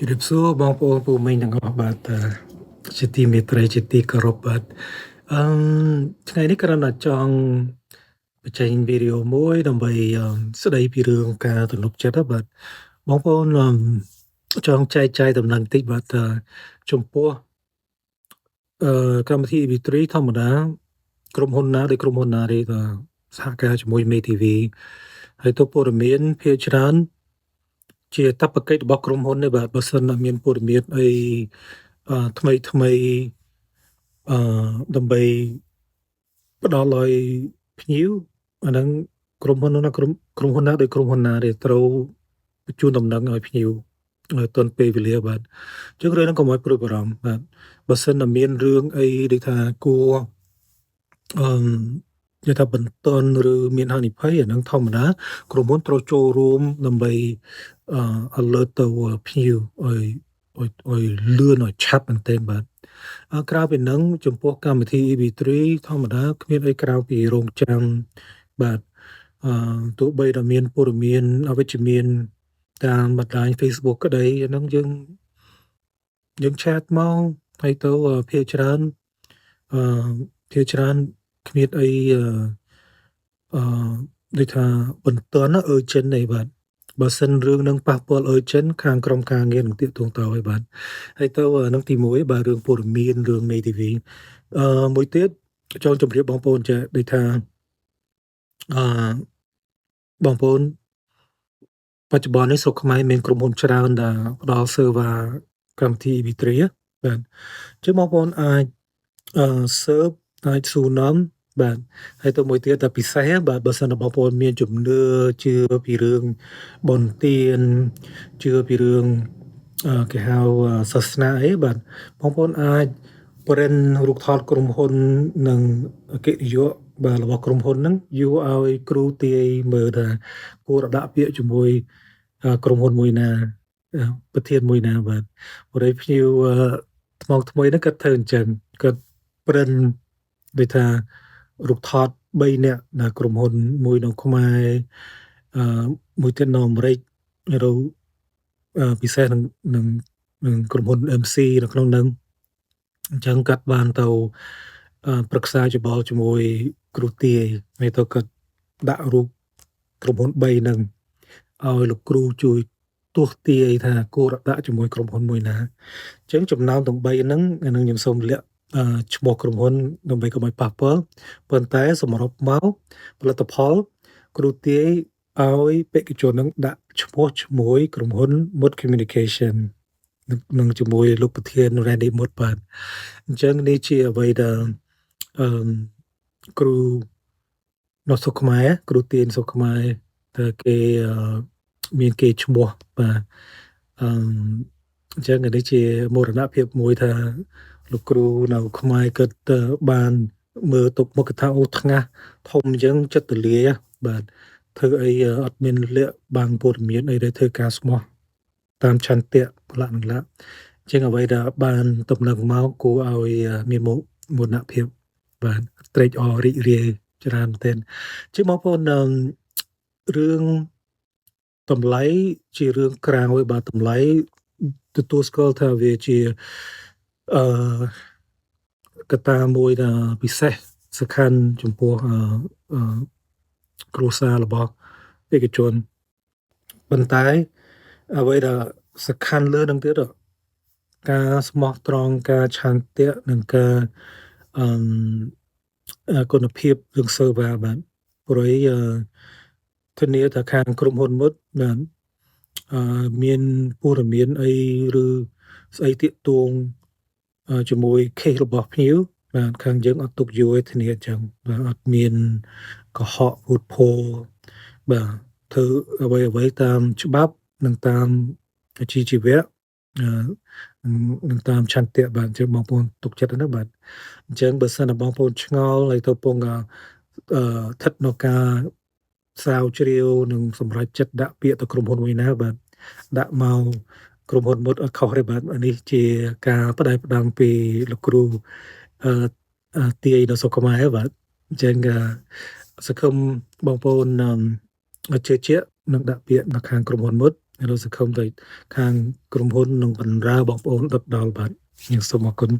ជំរាបសួរបងប្អូនពូមីងទាំងអស់បាទជាទីមេត្រីជាទីគោរពបាទអឺថ្ងៃនេះគ្រាន់តែចង់បញ្ចេញវីដេអូមួយដើម្បីស្ដីពីរឿងការទំនុកចិត្តបាទបងប្អូនចង់ចែកចាយដំណឹងតិចបាទចំពោះកម្មវិធី EB3 ធម្មតាក្រុមហ៊ុនណាដោយក្រុមហ៊ុនណាទេសហការជាមួយ MayTV ហើយទៅព័ត៌មានភាគច្រើនជាតបកិច្ចរបស់ក្រុមហ៊ុនទេបាទបើសិនណាមានព័ត៌មានអីថ្មីថ្មីអឺដើម្បីផ្ដល់ឲ្យភ្ញៀវអាហ្នឹងក្រុមហ៊ុននោះណាក្រុមហ៊ុនណាដោយក្រុមហ៊ុនណាទេត្រូវបញ្ជូនដំណឹងឲ្យភ្ញៀវទាន់ពេលវេលាបាទអញ្ចឹងរឿងហ្នឹងកុំឲ្យព្រួយបារម្ភបាទបើសិនណាមានរឿងអីដូចថាគួរអឺនិយាយថាបន្ទន់ឬមានហានិភ័យអាហ្នឹងធម្មតាក្រុមហ៊ុនត្រូវចូលរួមដើម្បីalert ទៅភ្ញៀវឲ្យលឿនឲ្យឆាប់មែនទែនបាទក្រៅពីហ្នឹងចំពោះកម្មវិធី EB3 ធម្មតាគ្មានអីក្រៅពីរងចាំបាទទោះបីតែមានព័ត៌មានអវិជ្ជមានតាមបណ្ដាញ Facebook ក្តីអាហ្នឹងយើងឆាតមកហើយទៅភាគច្រើនអឺភាគច្រើនគ្មានអីដូចថាបន្ទាន់urgent ទេបាទបើសិនរឿងនឹងប៉ះពាល់ urgent ខាងក្រុមការងារនឹងទាក់ទងទៅហើយបាទហើយទៅនឹងទី1បាទរឿងព័ត៌មានរឿង May TV មួយទៀតចង់ជម្រាបបងប្អូនចាដូចថាអឺបងប្អូនបច្ចុប្បន្ននេះស្រុកខ្មែរមានក្រុមហ៊ុនច្រើនដែលផ្ដល់ server កម្មវិធី EB3 បាទអញ្ចឹងបងប្អូនអាចserve អាចសួរនាំបាទហើយទៅមួយទៀតតែពិសេសបាទបើសិនជាបងប្អូនមានជំនឿជឿពីរឿងបុណ្យទានជឿពីរឿងគេហៅសាសនាអីបាទបងប្អូនអាច print រូបថតក្រុមហ៊ុននិងអគ្គនាយកបាទរបស់ក្រុមហ៊ុនហ្នឹងយកឲ្យគ្រូទាយមើលថាគួរដាក់ពាក្យជាមួយក្រុមហ៊ុនមួយណាប្រធានមួយណាបាទបរិយភ្ញៀវថ្មងថ្មីហ្នឹងគាត់ធ្វើអញ្ចឹងគាត់ print ដូចថារូបថត3នាក់ដែលក្រុមហ៊ុនមួយនៅខ្មែរមួយទៀតនៅអាមេរិកឬពិសេសនឹងក្រុមហ៊ុន MC នៅក្នុងហ្នឹងអញ្ចឹងគាត់បានទៅប្រឹក្សាយោបល់ជាមួយគ្រូទាយហើយទៅគាត់ដាក់រូបក្រុមហ៊ុន3ហ្នឹងឲ្យលោកគ្រូជួយទស្សន៍ទាយថាគួរដាក់ជាមួយក្រុមហ៊ុនមួយណាអញ្ចឹងចំណោមទាំង3ហ្នឹងអានឹងខ្ញុំសូមលាក់ឈ្មោះក្រុមហ៊ុនដើម្បីកុំឲ្យប៉ះពាល់ប៉ុន្តែសម្រាប់មកផលិតផលគ្រូទាយឲ្យបេក្ខជននឹងដាក់ឈ្មោះជាមួយក្រុមហ៊ុន Mood Communication នឹងជាមួយលោកប្រធាន Randy Mood បាទអញ្ចឹងនេះជាអ្វីដែលគ្រូនៅស្រុកខ្មែរគ្រូទាយស្រុកខ្មែរតើគេមានគេឈ្មោះបាទអញ្ចឹងនេះជាមរណភាពមួយថាលោកគ្រូនៅខ្មែរគាត់បានមើលទុកមុខថាអូថ្ងាសធំអញ្ចឹងចិត្តទលាយបាទធ្វើអីអត់មានលក្ខបាំងព័ត៌មានអីដែលធ្វើការស្មោះតាមឆន្ទៈផលៈនឹងឡាអញ្ចឹងអ្វីដែលបានតំណែងមកគួរឲ្យមានមោទនភាពបាទត្រេកអររីករាយច្រើនមែនទែនជាបងប្អូនរឿងតម្លៃជារឿងក្រៅឯបាទតម្លៃទទួលស្គាល់ថាវាជាអឺកត្តាមួយដែលពិសេសសំខាន់ចំពោះគ្រួសាររបស់បេក្ខជនប៉ុន្តែអ្វីដែលសំខាន់លើនឹងទៀតការស្មោះត្រង់ការឆន្ទៈនិងការគុណភាពរឿង server បាទព្រោះធានាថាខាងក្រុមហ៊ុនមុតបាទមានព័ត៌មានអីឬស្អីតាកតងជាមួយ case របស់ភ្ញៀវបាទខាងយើងអត់ទុកយូរទេធានាអញ្ចឹងបាទអត់មានកុហកពុតផោបាទធ្វើអ្វីតាមច្បាប់និងតាមជីវៈនឹងតាមឆន្ទៈបាទអញ្ចឹងបងប្អូនទុកចិត្តណាបាទអញ្ចឹងបើសិនតែបងប្អូនឆ្ងល់ហើយទៅពងស្ថិតនៅការស្រាវជ្រាវនិងសម្រេចចិត្តដាក់ពាក្យទៅក្រុមហ៊ុនមួយណាបាទដាក់មកក្រុមហ៊ុនមុតអត់ខុសទេបាទនេះជាការបដិបដាំពីលោកគ្រូទាយនៅស្រុកខ្មែរបាទអញ្ចឹងសង្ឃឹមបងប្អូនជឿជាក់នឹងដាក់ពាក្យនៅខាងក្រុមហ៊ុនមុត ហើយនោះសង្ឃឹមថាខាងក្រុមហ៊ុននឹងបម្រើបងប្អូនដិតដល់បាទខ្ញុំសូមអរគុណ